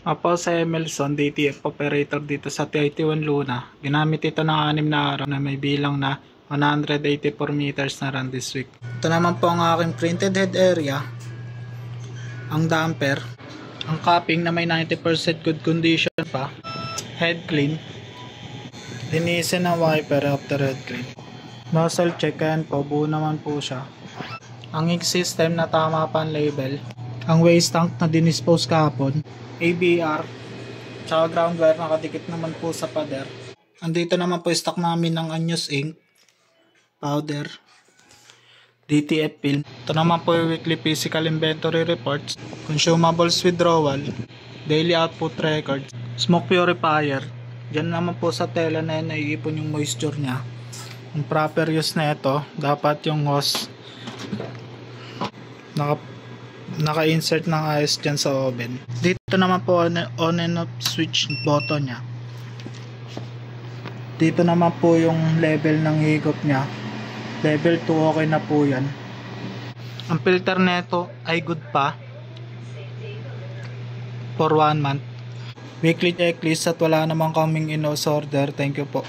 Ako sa Emerson, DTF operator dito sa TIT1 Luna. Ginamit ito ng 6 na araw na may bilang na 184 meters na run this week. Ito naman po ang aking printed head area, ang damper, ang capping na may 90% good condition pa, head clean, linisin ng wiper after head clean. Nozzle check, yan po, buo naman po siya. Ang ink system na tama pa ang label, ang waste tank na dinispose kahapon, ABR, tsaka ground wire nakadikit naman po sa pader. Andito naman po stock namin ng unused ink, powder, DTF film. Ito naman po yung weekly physical inventory reports, consumables withdrawal, daily output records, smoke purifier. Diyan naman po sa tela na yan naiipon yung moisture nya. Yung proper use na ito, dapat yung hose naka-insert ng ayos dyan sa oven. Dito naman po on and off switch button nya. Dito naman po yung level ng higop nya. Level 2, okay na po yan. Ang filter neto ay good pa for 1 month. Weekly checklist at wala namang coming in order. Thank you po.